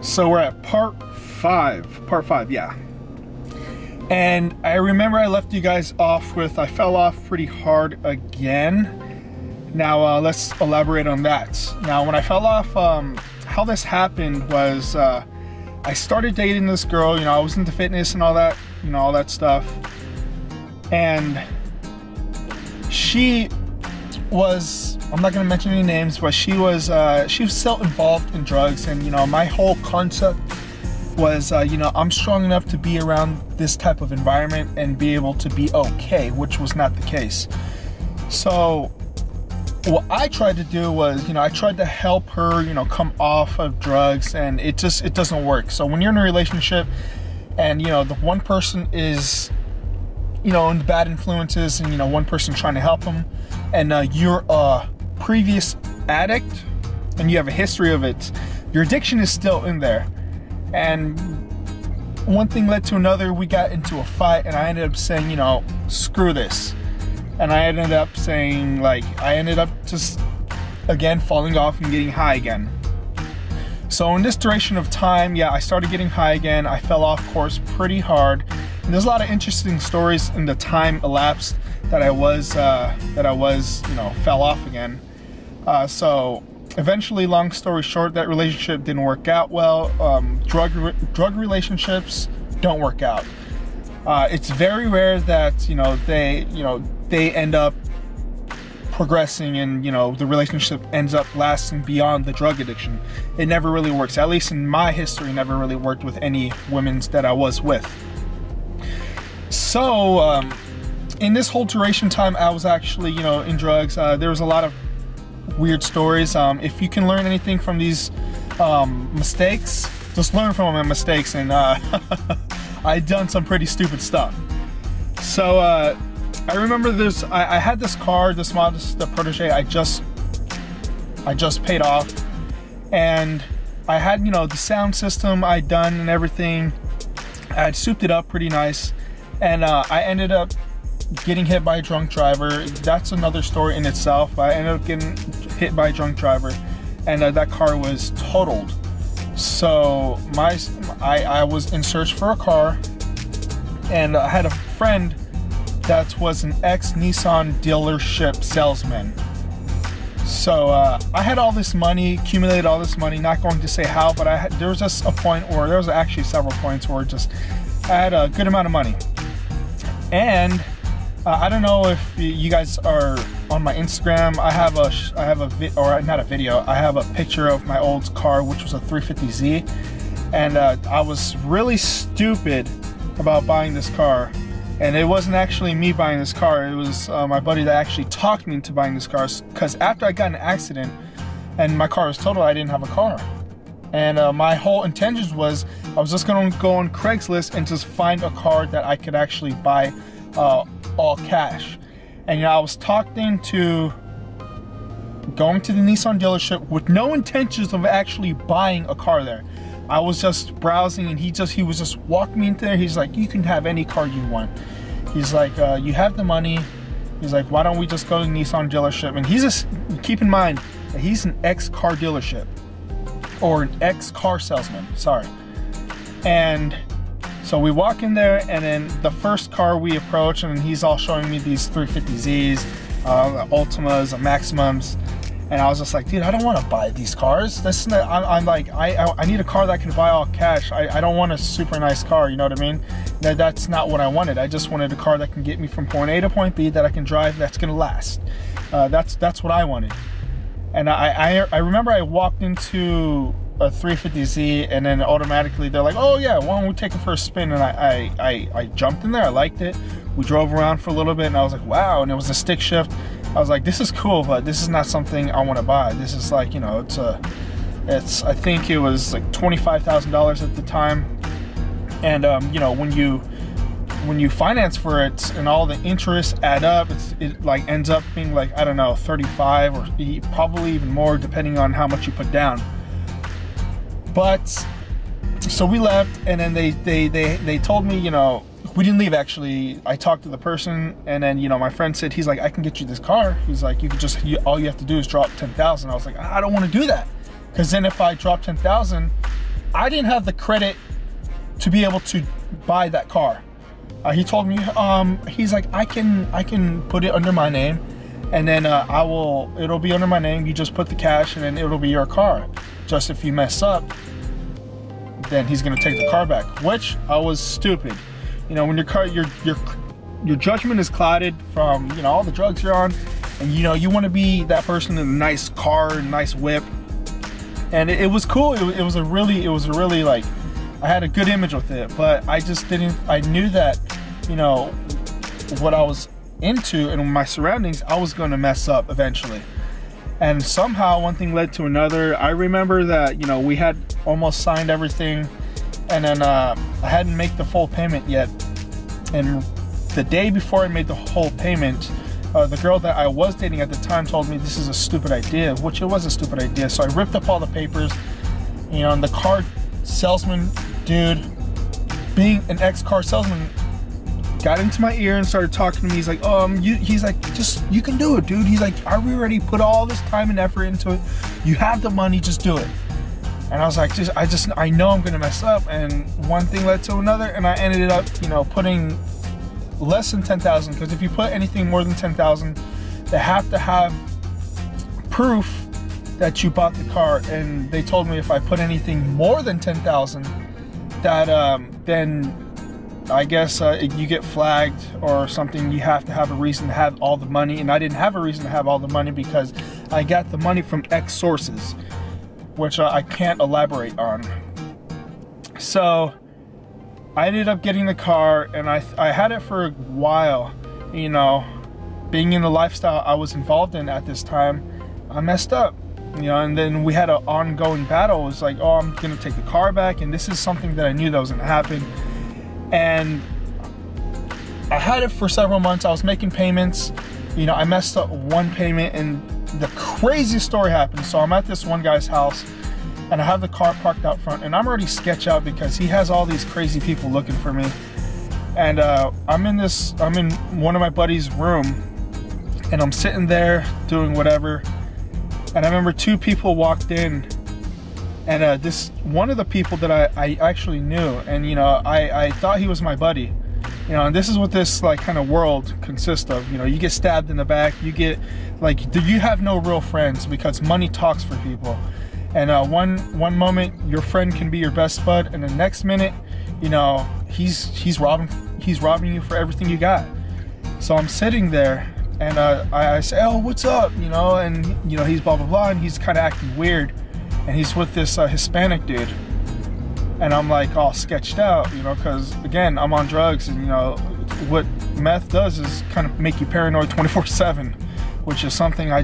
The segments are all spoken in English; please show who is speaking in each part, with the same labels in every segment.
Speaker 1: So we're at part 5, yeah. And I remember I left you guys off with, I fell off pretty hard again. Now let's elaborate on that. Now when I fell off, how this happened was I started dating this girl, you know, I was into fitness and all that, you know, all that stuff. And she was, I'm not gonna mention any names, but she was still involved in drugs. And you know, my whole concept was, you know, I'm strong enough to be around this type of environment and be able to be okay, which was not the case. So what I tried to do was, you know, I tried to help her, you know, come off of drugs, and it doesn't work. So when you're in a relationship and, you know, the one person is, you know, in bad influences, and, you know, one person trying to help them, and you're a previous addict and you have a history of it, your addiction is still in there. And one thing led to another. We got into a fight, and I ended up saying, you know, screw this. And I ended up saying, like, I ended up just, again, falling off and getting high again. So in this duration of time, yeah, I started getting high again. I fell off course pretty hard. And there's a lot of interesting stories in the time elapsed that I was, you know, fell off again. So eventually, long story short, that relationship didn't work out well. Drug relationships don't work out. It's very rare that, you know, they end up progressing and, you know, the relationship ends up lasting beyond the drug addiction. It never really works. At least in my history, never really worked with any women that I was with. So in this whole duration time, I was actually, you know, in drugs. There was a lot of weird stories. If you can learn anything from these mistakes, just learn from my mistakes. And I'd done some pretty stupid stuff. So I remember this. I had this car, this Mazda Protege. I just paid off, and I had, you know, the sound system I'd done and everything. I'd souped it up pretty nice, and I ended up getting hit by a drunk driver. That's another story in itself. I ended up getting hit by a drunk driver, and that car was totaled. So I was in search for a car, and I had a friend that was an ex-Nissan dealership salesman. So I had all this money, accumulated all this money, not going to say how, but there was just a point where, there was actually several points where just I had a good amount of money. And I don't know if you guys are on my Instagram. I have a picture of my old car, which was a 350Z, and I was really stupid about buying this car. And it wasn't actually me buying this car. It was my buddy that actually talked me into buying this car, because after I got in an accident and my car was totaled, I didn't have a car. And my whole intention was, I was just going to go on Craigslist and just find a car that I could actually buy all cash. And, you know, I was talked into going to the Nissan dealership with no intentions of actually buying a car there. I was just browsing, and he was just walking me into there. He's like, you can have any car you want. He's like, you have the money. He's like, why don't we just go to the Nissan dealership? And he's just, keep in mind that he's an ex-car dealership, or an ex-car salesman, sorry. And so we walk in there, and then the first car we approach, and he's all showing me these 350Zs, the Ultimas, the Maximums. And I was just like, dude, I don't want to buy these cars. This is not, I'm like, I need a car that I can buy all cash. I don't want a super nice car, you know what I mean? That's not what I wanted. I just wanted a car that can get me from point A to point B, that I can drive, that's gonna last. That's what I wanted. And I remember I walked into a 350Z, and then automatically they're like, oh yeah, why don't we take it for a spin? And I jumped in there, I liked it. We drove around for a little bit, and I was like, wow, and it was a stick shift. I was like, this is cool, but this is not something I want to buy. This is like, you know, I think it was like $25,000 at the time. And you know, when you finance for it and all the interests add up, it like ends up being like, I don't know, 35 or probably even more, depending on how much you put down. But so we left, and then they told me, you know, we didn't leave actually. I talked to the person, and then, you know, my friend said, he's like, I can get you this car. He's like, all you have to do is drop 10,000. I was like, I don't want to do that, because then if I drop 10,000, I didn't have the credit to be able to buy that car. He told me, he's like, I can put it under my name, and then it'll be under my name. You just put the cash, and then it'll be your car. Just if you mess up, then he's gonna take the car back. Which I was stupid. You know, when your judgment is clouded from, you know, all the drugs you're on, and you know you want to be that person in a nice car, nice whip, and it was cool. It was a really like, I had a good image with it, but I just didn't. I knew that, you know, what I was into and my surroundings, I was going to mess up eventually. And somehow one thing led to another. I remember that, you know, we had almost signed everything, and then I hadn't made the full payment yet. And the day before I made the whole payment, the girl that I was dating at the time told me this is a stupid idea, which it was a stupid idea. So I ripped up all the papers, you know, and the car salesman dude, being an ex-car salesman, got into my ear and started talking to me. He's like, he's like, just, you can do it, dude. He's like, I already put all this time and effort into it. You have the money, just do it. And I was like, I know I'm gonna mess up. And one thing led to another, and I ended up, you know, putting less than 10,000, because if you put anything more than 10,000, they have to have proof that you bought the car. And they told me if I put anything more than 10,000, that then I guess you get flagged or something. You have to have a reason to have all the money, and I didn't have a reason to have all the money because I got the money from X sources, which I can't elaborate on. So I ended up getting the car, and I had it for a while. You know, being in the lifestyle I was involved in at this time, I messed up. You know, and then we had an ongoing battle. It was like, oh, I'm gonna take the car back, and this is something that I knew that was gonna happen. And I had it for several months. I was making payments. You know, I messed up one payment, and the craziest story happened. So I'm at this one guy's house, and I have the car parked out front, and I'm already sketched out because he has all these crazy people looking for me. And I'm in one of my buddy's room, and I'm sitting there doing whatever. And I remember two people walked in, and this one of the people that I actually knew, and you know, I thought he was my buddy, you know. And this is what this like kind of world consists of. You know, you get stabbed in the back, you get like, you have no real friends because money talks for people. And one moment your friend can be your best bud, and the next minute, you know, he's robbing you for everything you got. So I'm sitting there, and I say, oh, what's up, you know, and you know, he's blah blah blah, and he's kind of acting weird, and he's with this Hispanic dude, and I'm like all sketched out, you know, because again, I'm on drugs, and you know what meth does is kind of make you paranoid 24/7, which is something I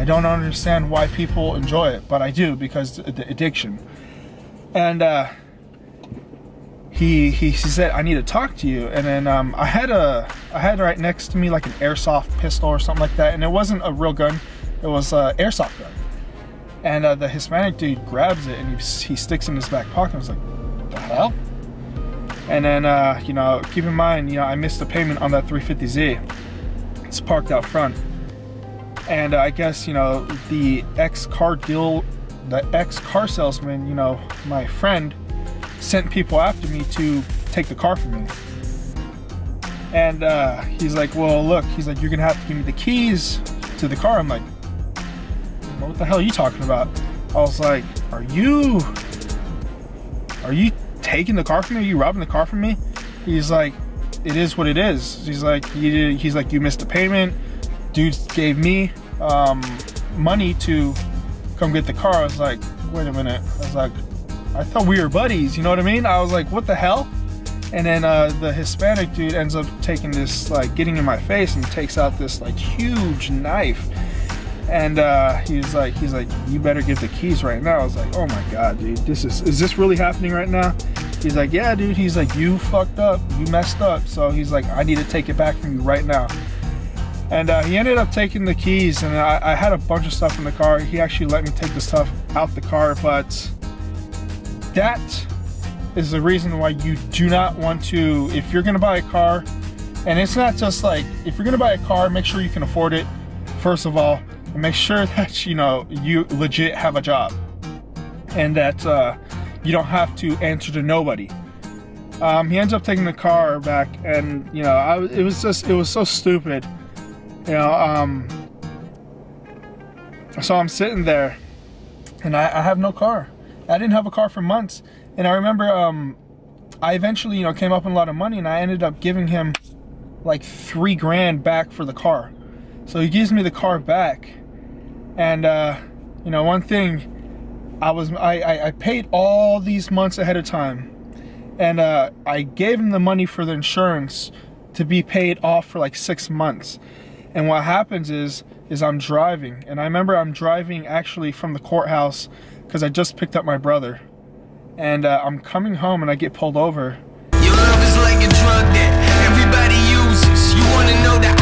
Speaker 1: don't understand why people enjoy it, but I do, because the addiction. And he said, I need to talk to you. And then I had right next to me like an airsoft pistol or something like that, and it wasn't a real gun, it was an airsoft gun. And the Hispanic dude grabs it, and he sticks it in his back pocket. I was like, what the hell? And then you know, keep in mind, you know, I missed the payment on that 350Z. It's parked out front. And I guess, you know, the ex-car salesman, you know, my friend, sent people after me to take the car from me. And he's like, well, look, he's like, you're gonna have to give me the keys to the car. I'm like, what the hell are you talking about? I was like, are you taking the car from me? Are you robbing the car from me? He's like, it is what it is. He's like, you missed the payment. Dude gave me money to come get the car. I was like, wait a minute. I was like, I thought we were buddies, you know what I mean? I was like, what the hell? And then the Hispanic dude ends up taking this, like, getting in my face, and takes out this like huge knife. And he's like, you better give the keys right now. I was like, oh my god, dude, is this really happening right now? He's like, yeah, dude. He's like, you fucked up, you messed up. So he's like, I need to take it back from you right now. And he ended up taking the keys, and I had a bunch of stuff in the car. He actually let me take the stuff out the car, but that is the reason why you do not want to, if you're gonna buy a car, and it's not just like, if you're gonna buy a car, make sure you can afford it, first of all, and make sure that, you know, you legit have a job, and that you don't have to answer to nobody. He ends up taking the car back, and you know, it was so stupid. You know, so I'm sitting there, and I have no car. I didn't have a car for months, and I remember I eventually, you know, came up with a lot of money, and I ended up giving him like $3 grand back for the car. So he gives me the car back, and you know, one thing, I paid all these months ahead of time, and I gave him the money for the insurance to be paid off for like 6 months. And what happens is I'm driving, and I remember I'm driving actually from the courthouse because I just picked up my brother, and I'm coming home and I get pulled over.
Speaker 2: Your love is like a drug that everybody uses. You wanna know that